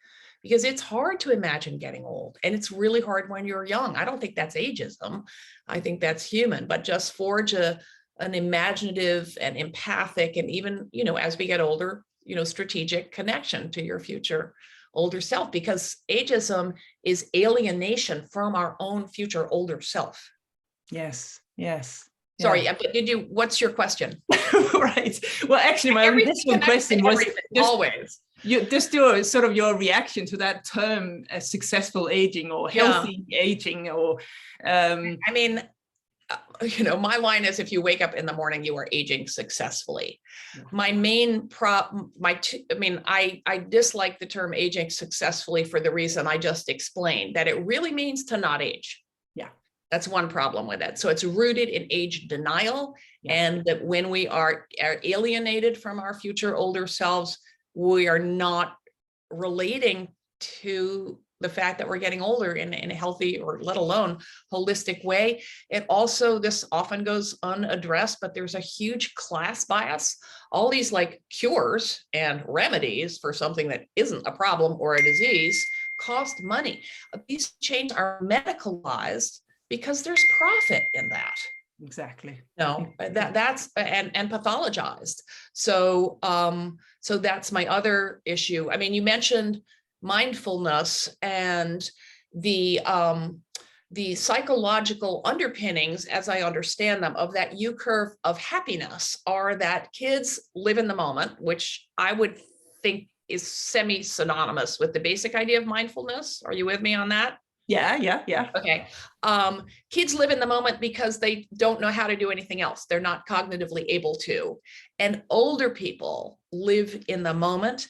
because it's hard to imagine getting old, and it's really hard when you're young. I don't think that's ageism. I think that's human, but just forge an imaginative and empathic, and even, as we get older, strategic connection to your future older self, because ageism is alienation from our own future older self. Yes, yes. Sorry, but what's your question? Right. Well, actually, my initial question was always. Just your reaction to that term, successful aging or healthy aging, or I mean, my line is, if you wake up in the morning, you are aging successfully. Yeah. My main problem, I dislike the term aging successfully for the reason I just explained, that it really means to not age. Yeah. That's one problem with it. So it's rooted in age denial, yeah, and that when we are alienated from our future older selves, we are not relating to the fact that we're getting older in a healthy, or let alone holistic way. This often goes unaddressed, but there's a huge class bias. All these cures and remedies for something that isn't a problem or a disease cost money. These chains are medicalized because there's profit in that. Exactly. No, that's and pathologized. So that's my other issue. I mean, you mentioned mindfulness, and the psychological underpinnings, as I understand them, of that U curve of happiness are that kids live in the moment, which I would think is semi-synonymous with the basic idea of mindfulness. Are you with me on that? Yeah. Okay. Kids live in the moment because they don't know how to do anything else. They're not cognitively able to. And older people live in the moment.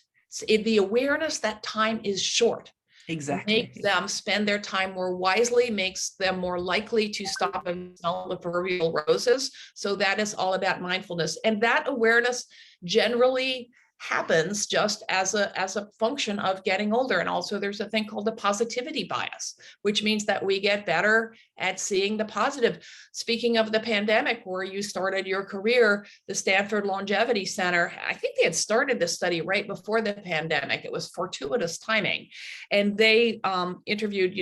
The awareness that time is short. Exactly. Makes them spend their time more wisely, makes them more likely to stop and smell the proverbial roses. So that is all about mindfulness. And that awareness generally happens just as a function of getting older. And also there's a thing called the positivity bias, which means that we get better at seeing the positive. Speaking of the pandemic, where you started your career, the Stanford Longevity Center, I think they had started this study right before the pandemic. It was fortuitous timing. And they interviewed,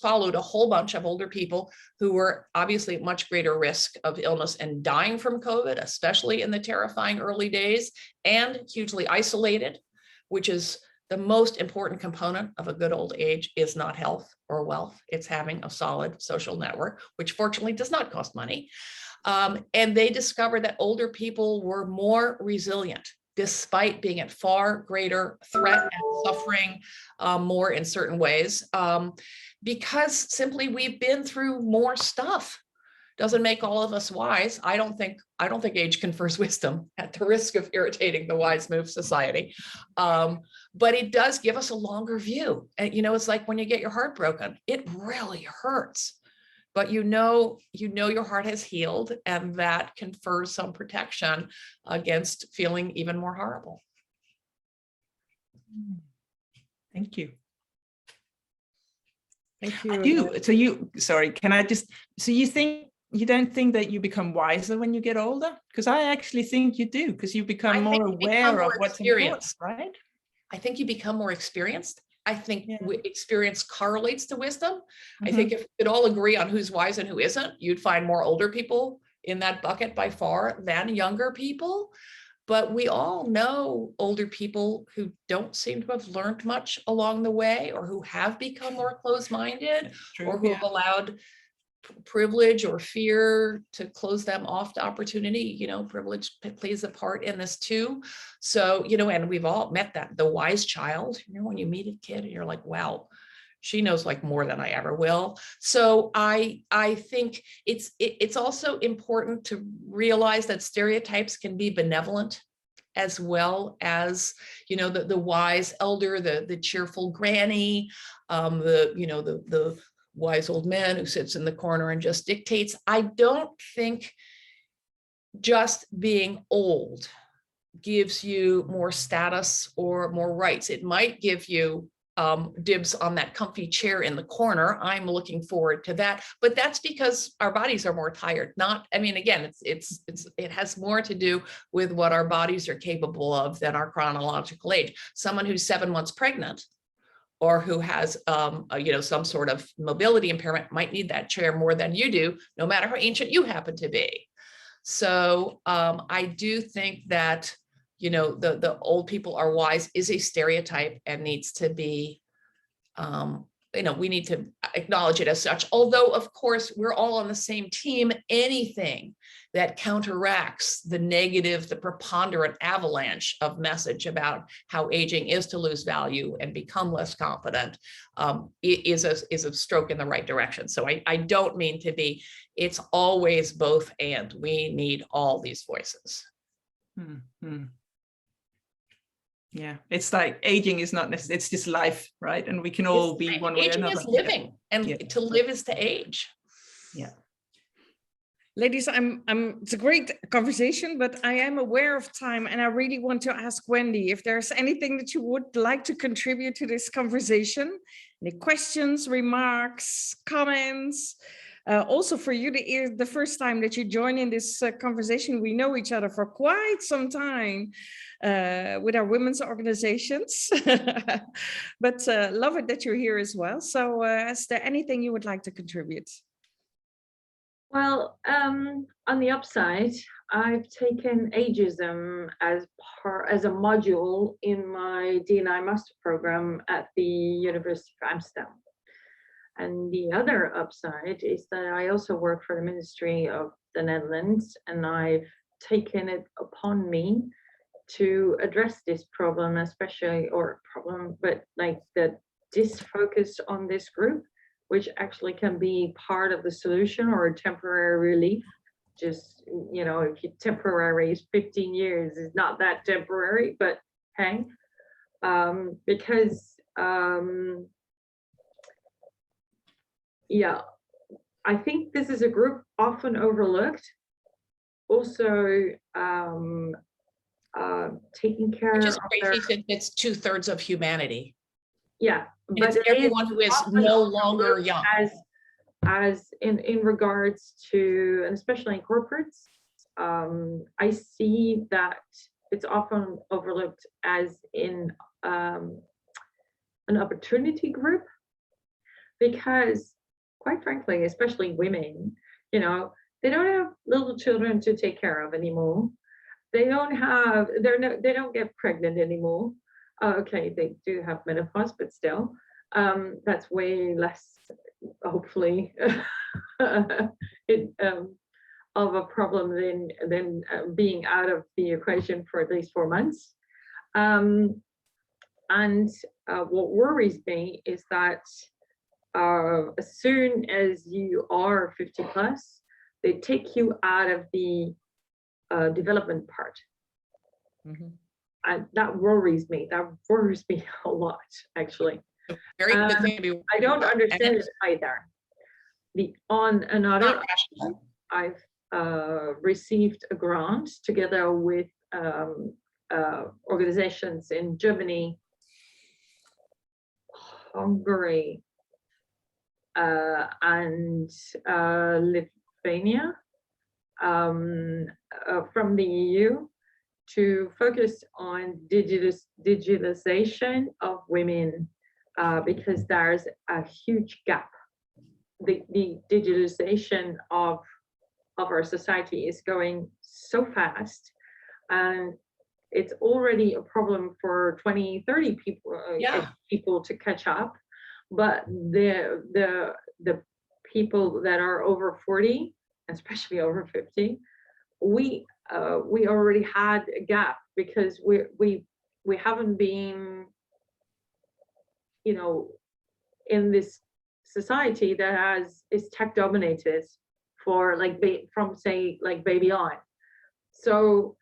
followed a whole bunch of older people who were obviously at much greater risk of illness and dying from COVID, especially in the terrifying early days, and hugely isolated, which is the most important component of a good old age, is not health or wealth. It's having a solid social network, which fortunately does not cost money. And they discovered that older people were more resilient, despite being at far greater threat and suffering more in certain ways, because simply we've been through more stuff. Doesn't make all of us wise. I don't think age confers wisdom, at the risk of irritating the Wize Move Society. But it does give us a longer view. And it's like when you get your heart broken, it really hurts. But you know your heart has healed, and that confers some protection against feeling even more horrible. Thank you. Thank you. So you don't think that you become wiser when you get older? Because I actually think you do, because you become more aware of what's important, right? I think you become more experienced. I think Yeah. experience correlates to wisdom. I Mhm. think if we could all agree on who's wise and who isn't, you'd find more older people in that bucket by far than younger people. But we all know older people who don't seem to have learned much along the way, or who have become more closed-minded, or who have allowed privilege or fear to close them off to opportunity. You know, privilege plays a part in this too. So, you know, and we've all met that, the wise child, you know, when you meet a kid and you're like, wow, she knows like more than I ever will. So I think it's also important to realize that stereotypes can be benevolent, as well as, you know, the wise elder, the cheerful granny, the wise old man who sits in the corner and just dictates. I don't think just being old gives you more status or more rights. It might give you dibs on that comfy chair in the corner. I'm looking forward to that, but that's because our bodies are more tired. Not, I mean, again, it has more to do with what our bodies are capable of than our chronological age. Someone who's 7 months pregnant, or who has, some sort of mobility impairment, might need that chair more than you do, no matter how ancient you happen to be. So I do think that, you know, the old people are wise is a stereotype and needs to be, we need to acknowledge it as such. Although, of course, we're all on the same team. Anything that counteracts the negative, the preponderant avalanche of message about how aging is to lose value and become less confident is a stroke in the right direction. So I don't mean to be, it's always both and. We need all these voices. Mm-hmm. Yeah, it's like aging is not necessarily, it's just life, right? And we can all be one way or another. Aging is living, and to live is to age. Yeah. Ladies, it's a great conversation, but I am aware of time, and I really want to ask Wendy if there's anything that you would like to contribute to this conversation. Any questions, remarks, comments? Also for you, the first time that you join in this conversation, we know each other for quite some time with our women's organizations, but love it that you're here as well. So is there anything you would like to contribute? Well, on the upside, I've taken ageism as a module in my D&I master program at the University of Amsterdam. And the other upside is that I also work for the Ministry of the Netherlands, and I've taken it upon me to address this problem, but like this focus on this group, which actually can be part of the solution or a temporary relief. Just, you know, if you temporary is 15 years, is not that temporary, but hey, yeah, I think this is a group often overlooked. Also, taking care of Just crazy that it's 2/3 of humanity. Yeah, and but it's everyone who is no longer young. As in regards to, and especially in corporates, I see that it's often overlooked as in an opportunity group, because quite frankly, especially women, you know, they don't have little children to take care of anymore. They don't get pregnant anymore. Okay, they do have menopause, but still, that's way less, hopefully, of a problem than being out of the equation for at least 4 months. And what worries me is that as soon as you are 50 plus, they take you out of the development part. Mm-hmm. And that worries me. That worries me a lot, actually. Very good thing to be. I don't understand it either. On another, I've received a grant together with organizations in Germany, Hungary, and Lithuania, from the EU, to focus on digitalization of women, because there's a huge gap. The digitalization of our society is going so fast, and it's already a problem for 20, 30 people to catch up. But the people that are over 40, especially over 50, we already had a gap, because we haven't been, you know, in this society that is tech dominated for like from say like baby on. So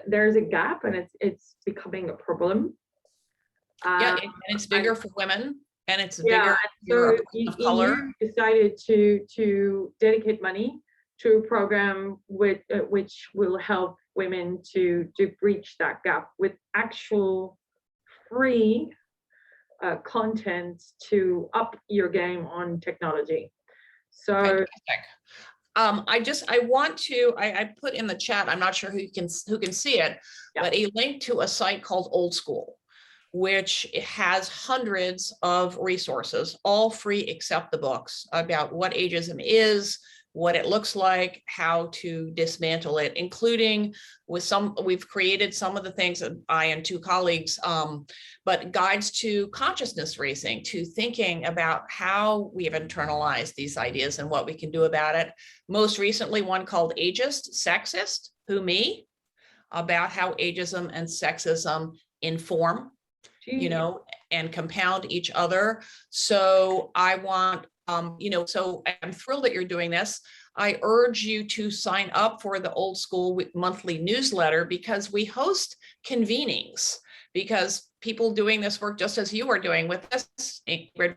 there's a gap, and it's becoming a problem. Yeah, and it's bigger for women, and it's Yeah, bigger so of color. EU decided to dedicate money to a program which will help women to breach that gap with actual free content to up your game on technology. So fantastic. I put in the chat, I'm not sure who can see it, yeah, but a link to a site called Old School, which has hundreds of resources, all free except the books, about what ageism is, what it looks like, how to dismantle it, including we've created some of the things that I and two colleagues, but guides to consciousness raising, to thinking about how we have internalized these ideas and what we can do about it. Most recently, one called Ageist, Sexist, Who Me, about how ageism and sexism inform, you know, and compound each other. So I want, you know, so I'm thrilled that you're doing this. I urge you to sign up for the Old School monthly newsletter, because we host convenings, because people doing this work just as you are doing with us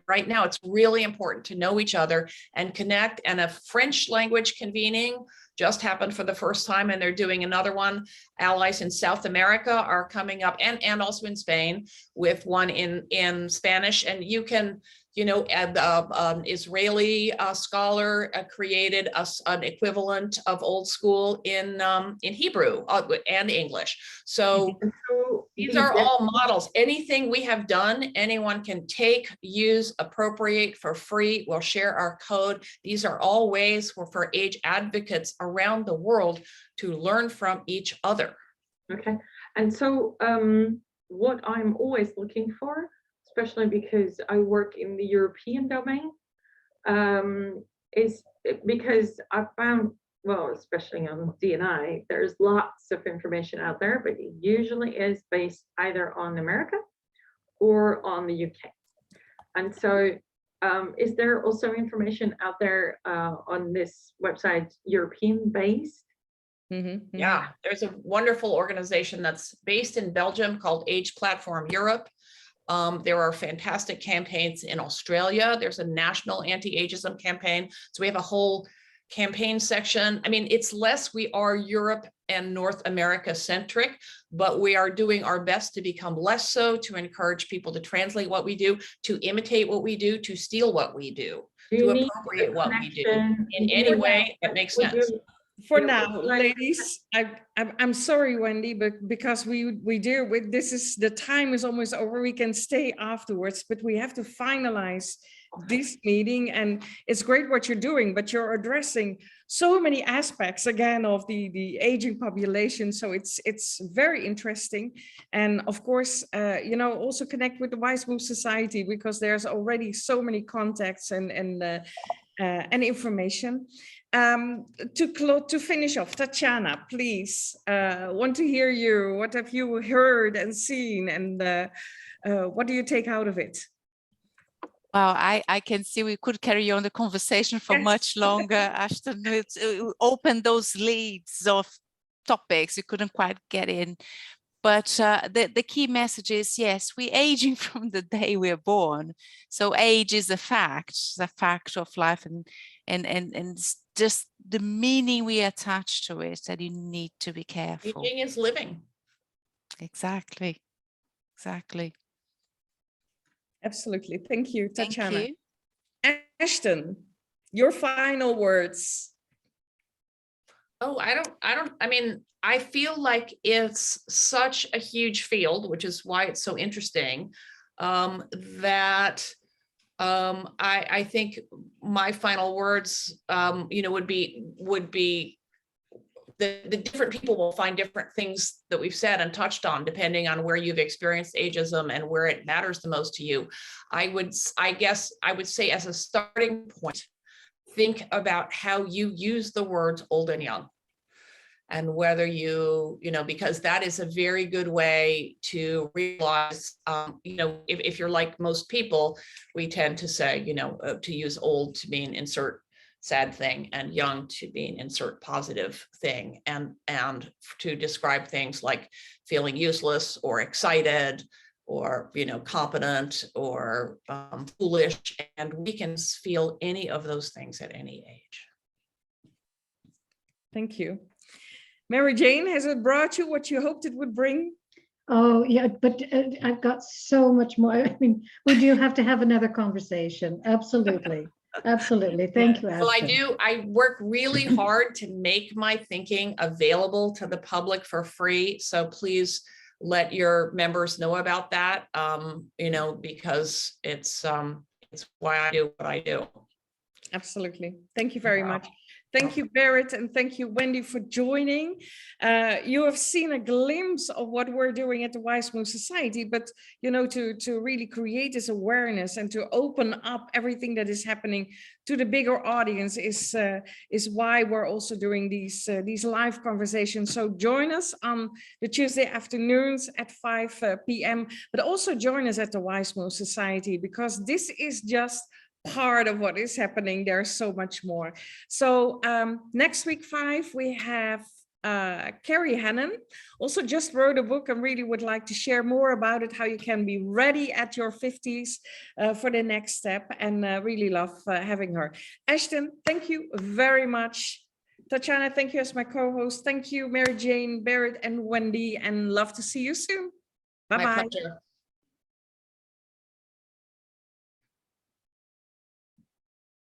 right now, it's really important to know each other and connect. And a French language convening just happened for the first time, and they're doing another one. Allies in South America are coming up, and also in Spain, with one in Spanish. And you can, you know, an Israeli scholar created an equivalent of Old School in Hebrew and English. So these are all models. Anything we have done, anyone can take, use, appropriate for free. We'll share our code. These are all ways for age advocates around the world to learn from each other. Okay, and so what I'm always looking for, especially because I work in the European domain, is because I found, well, especially on D&I, there's lots of information out there, but it usually is based either on America or on the UK. And so is there also information out there on this website, European based? Mm-hmm. Yeah, there's a wonderful organization that's based in Belgium called Age Platform Europe. There are fantastic campaigns in Australia. There's a national anti-ageism campaign. So we have a whole campaign section. I mean, it's less, we are Europe and North America centric, but we are doing our best to become less so, to encourage people to translate what we do, to imitate what we do, to steal what we do, to appropriate what we do in any way that makes sense. For now, ladies, I'm sorry, Wendy, but because we deal with this, is the time is almost over. We can stay afterwards, but we have to finalize this meeting. And it's great what you're doing, but you're addressing so many aspects again of the aging population. So it's very interesting. And of course, you know, also connect with the Wize Move Society, because there's already so many contacts and information. To finish off, Tatiana, please, want to hear you. What have you heard and seen, and what do you take out of it? Well, I can see we could carry on the conversation for much longer, Ashton. It's open those leads of topics you couldn't quite get in. But the key message is, yes, we're aging from the day we're born. So age is a fact of life, and just the meaning we attach to it, that you need to be careful. Aging is living. Exactly. Absolutely. Thank you, Tatiana. Thank you. Ashton, your final words. Oh, I mean, I feel like it's such a huge field, which is why it's so interesting, that I think my final words, would be the different people will find different things that we've said and touched on, depending on where you've experienced ageism and where it matters the most to you. I guess I would say, as a starting point, think about how you use the words old and young, and whether because that is a very good way to realize, if you're like most people, we tend to say, to use old to mean insert sad thing and young to mean insert positive thing, and to describe things like feeling useless or excited or competent or foolish, and we can feel any of those things at any age. Thank you. Mary Jane, has it brought you what you hoped it would bring? Oh, yeah, but I've got so much more. I mean, we do have to have another conversation. Absolutely. Absolutely. Thank you, Ashton. Well, I work really hard to make my thinking available to the public for free. So please let your members know about that, because it's why I do what I do. Absolutely. Thank you very much. Thank you, Barrett, and thank you, Wendy, for joining. You have seen a glimpse of what we're doing at the Wize Move Society, but to really create this awareness and to open up everything that is happening to the bigger audience is why we're also doing these live conversations. So join us on the Tuesday afternoons at 5 p.m., but also join us at the Wize Move Society, because this is just part of what is happening. There's so much more. So next week 5, we have Carrie Hannon, also just wrote a book and really would like to share more about it, how you can be ready at your 50s for the next step, and really love having her. Ashton, thank you very much. Tatiana, thank you as my co-host. Thank you, Mary Jane, Barrett, and Wendy, and love to see you soon. Bye-bye. My pleasure.